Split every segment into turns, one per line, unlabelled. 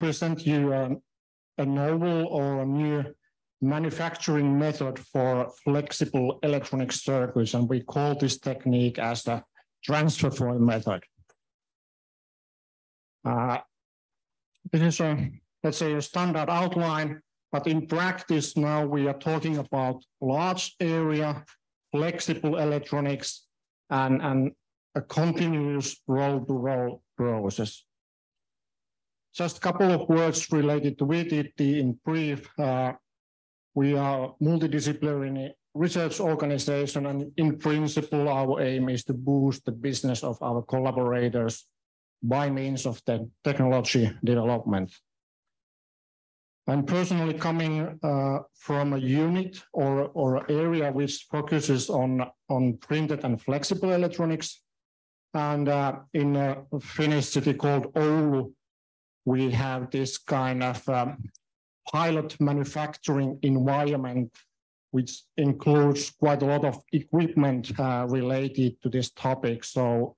present you a novel or a new manufacturing method for flexible electronic circuits, and we call this technique as the transfer foil method. This is let's say a standard outline, but in practice now we are talking about large area, flexible electronics, and a continuous roll-to-roll process. Just a couple of words related to VTT in brief. We are a multidisciplinary research organization, and in principle, our aim is to boost the business of our collaborators by means of the technology development. I'm personally coming from a unit or area which focuses on printed and flexible electronics. And in a Finnish city called Oulu, we have this kind of pilot manufacturing environment, which includes quite a lot of equipment related to this topic. So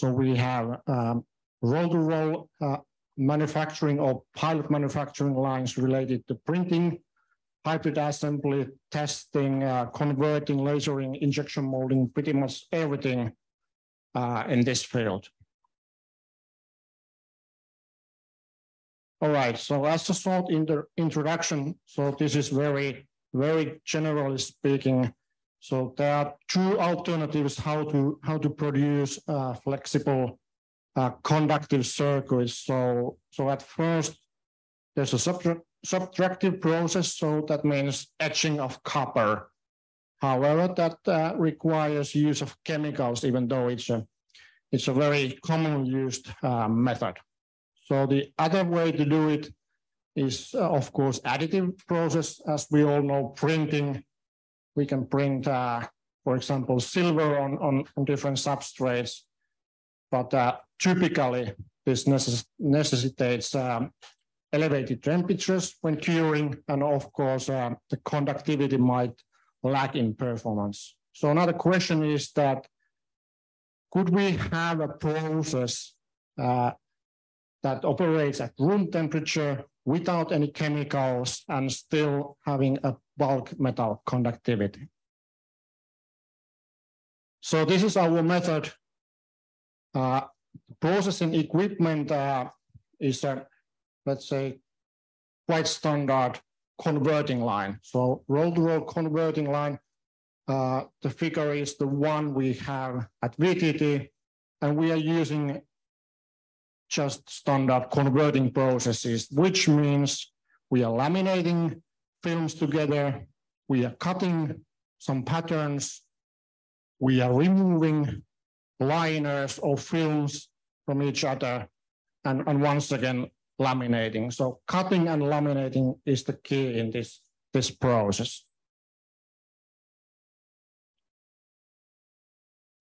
we have roll-to-roll manufacturing or pilot manufacturing lines related to printing, hybrid assembly, testing, converting, lasering, injection molding, pretty much everything in this field. All right, so as a short introduction, so this is very generally speaking. So there are two alternatives how to produce flexible conductive circuits. So at first, there's a subtractive process, so that means etching of copper. However, that requires use of chemicals, even though it's a very commonly used method. So the other way to do it is, of course, additive process. As we all know, printing, we can print, for example, silver on different substrates. But typically, this necessitates elevated temperatures when curing, and of course, the conductivity might lack in performance. So another question is that, could we have a process that operates at room temperature without any chemicals and still having a bulk metal conductivity? So this is our method. Processing equipment is let's say, quite standard converting line. So roll-to-roll converting line, the figure is the one we have at VTT, and we are using just standard converting processes, which means we are laminating films together, we are cutting some patterns, we are removing liners or films from each other, and once again, laminating. So cutting and laminating is the key in this process.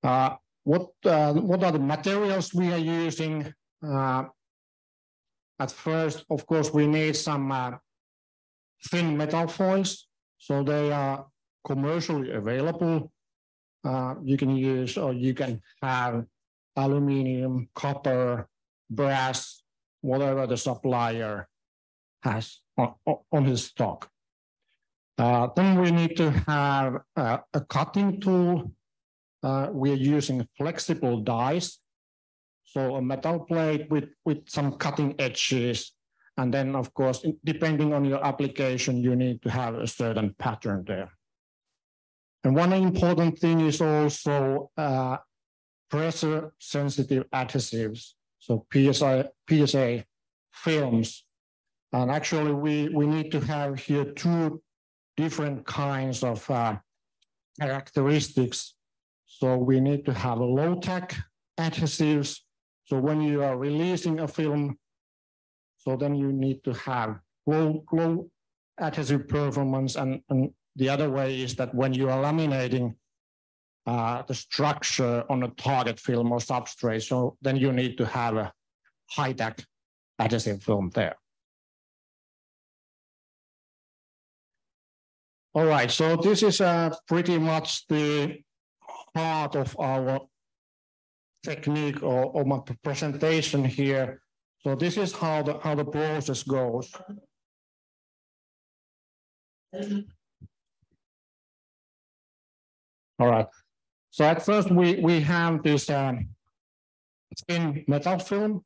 What are the materials we are using? At first, of course, we need some thin metal foils. So they are commercially available. You can use, or you can have aluminum, copper, brass, whatever the supplier has on his stock. Then we need to have a cutting tool. We are using flexible dies. So a metal plate with some cutting edges. And then, of course, depending on your application, you need to have a certain pattern there. And one important thing is also pressure-sensitive adhesives, so PSA films. And actually, we need to have here two different kinds of characteristics. So we need to have a low-tack adhesives. So when you are releasing a film, so then you need to have low adhesive performance. And the other way is that when you are laminating the structure on a target film or substrate, so then you need to have a high-tack adhesive film there. All right, so this is pretty much the heart of our technique or my presentation here. So this is how the process goes. All right. So at first we have this thin metal film,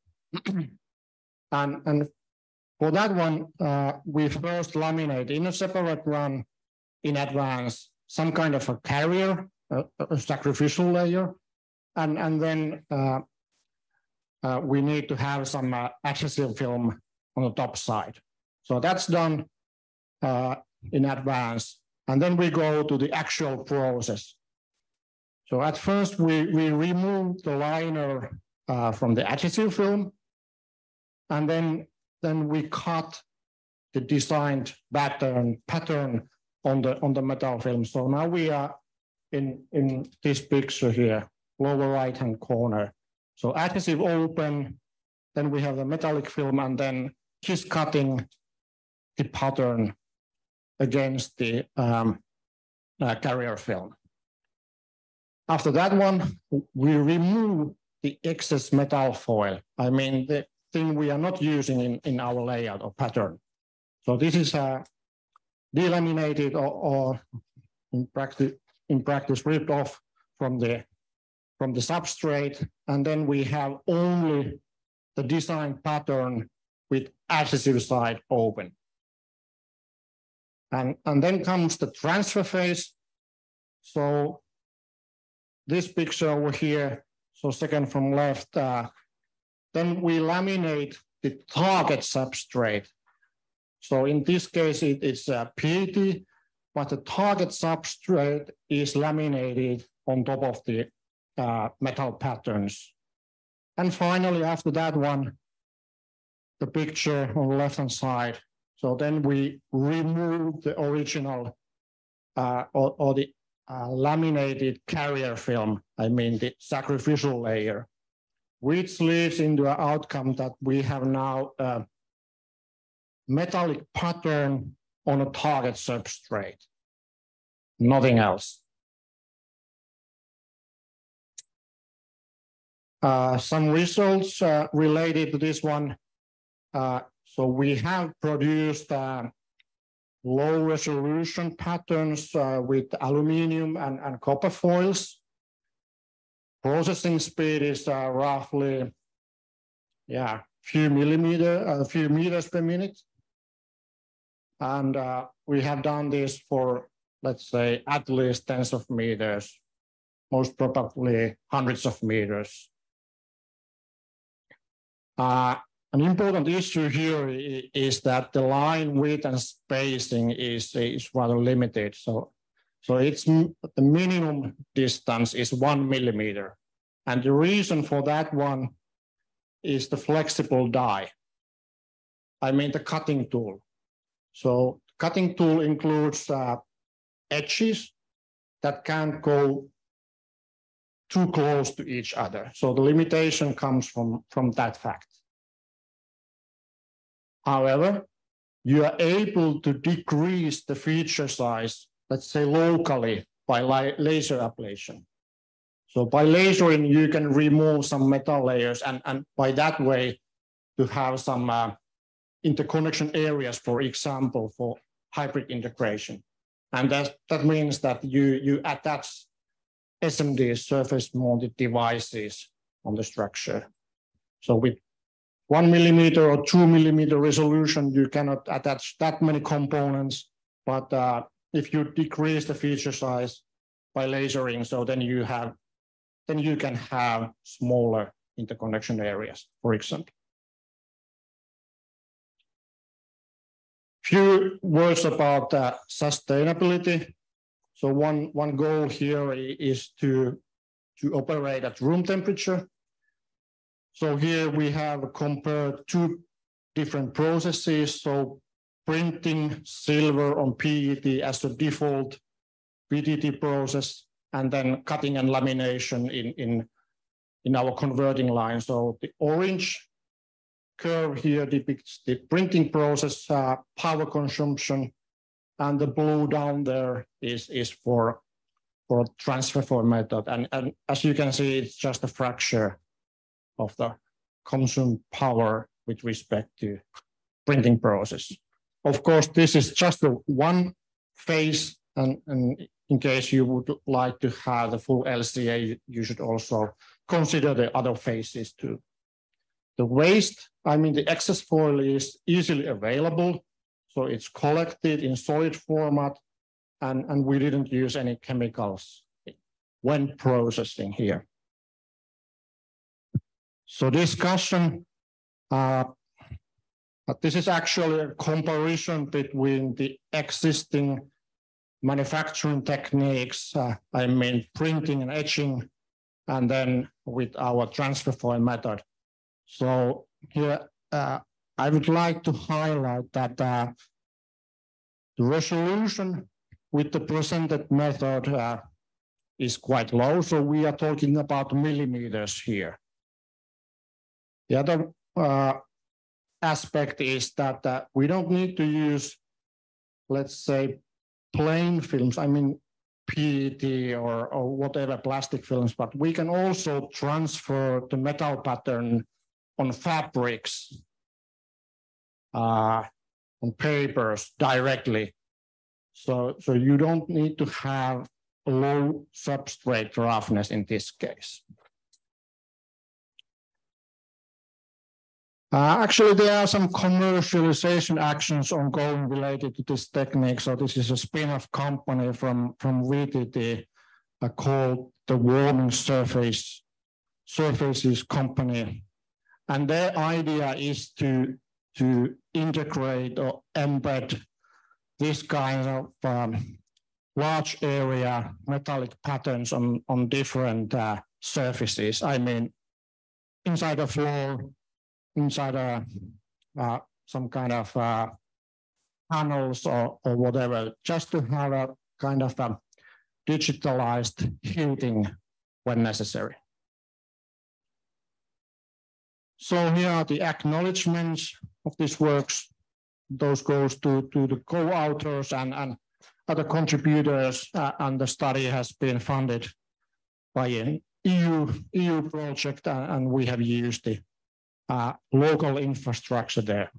and for that one we first laminate in a separate run in advance some kind of a carrier, a sacrificial layer, and then we need to have some adhesive film on the top side. So that's done in advance, and then we go to the actual process. So at first we remove the liner from the adhesive film, and then we cut the designed pattern on the metal film. So now we are in this picture here, lower right-hand corner. So adhesive open, then we have the metallic film, and then just cutting the pattern against the carrier film. After that one, we remove the excess metal foil. I mean, the thing we are not using in our layout or pattern. So this is delaminated or in practice ripped off from the substrate, and then we have only the design pattern with adhesive side open. And then comes the transfer phase. So this picture over here, so second from left, then we laminate the target substrate. So in this case, it's PET, but the target substrate is laminated on top of the metal patterns. And finally, after that one, the picture on the left-hand side. So then we remove the original or the laminated carrier film, I mean the sacrificial layer, which leads into an outcome that we have now a metallic pattern on a target substrate, nothing else. Some results related to this one. So we have produced low resolution patterns with aluminum and copper foils. Processing speed is roughly, a few meters per minute. And we have done this for, let's say, at least tens of meters, most probably hundreds of meters. An important issue here is that the line width and spacing is rather limited. So it's the minimum distance is 1 millimeter. And the reason for that one is the flexible die. I mean the cutting tool. So cutting tool includes edges that can't go too close to each other. So the limitation comes from that fact. However, you are able to decrease the feature size, let's say locally, by laser ablation. So by lasering, you can remove some metal layers and by that way to have some interconnection areas, for example, for hybrid integration. And that means that you attach SMD, surface mounted devices, on the structure. So with 1 millimeter or 2 millimeter resolution, you cannot attach that many components. But if you decrease the feature size by lasering, so then you can have smaller interconnection areas, for example. Few words about sustainability. So one goal here is to operate at room temperature. So here we have compared two different processes. So printing silver on PET as the default PTT process, and then cutting and lamination in our converting line. So the orange curve here depicts the printing process power consumption, and the blue down there is for transfer form method. And as you can see, it's just a fraction of the consumed power with respect to printing process. Of course, this is just the one phase, and in case you would like to have the full LCA, you should also consider the other phases too. The waste, I mean, the excess foil is easily available, so it's collected in solid format, and we didn't use any chemicals when processing here. So discussion, this is actually a comparison between the existing manufacturing techniques, I mean printing and etching, and then with our transfer foil method. So here I would like to highlight that the resolution with the presented method is quite low, so we are talking about millimeters here. The other aspect is that we don't need to use, let's say, plain films, I mean PET or whatever plastic films, but we can also transfer the metal pattern on fabrics, on papers directly. So you don't need to have low substrate roughness in this case. Actually, there are some commercialization actions ongoing related to this technique. So this is a spin-off company from VTT called the Warming Surfaces Company. And their idea is to integrate or embed this kind of large area metallic patterns on different surfaces. I mean, inside a floor, inside some kind of panels or whatever, just to have a kind of a digitalized heating when necessary. So here are the acknowledgements of these works. Those goes to the co-authors and other contributors, and the study has been funded by an EU project, and we have used the local infrastructure there.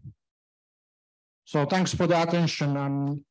So thanks for the attention, and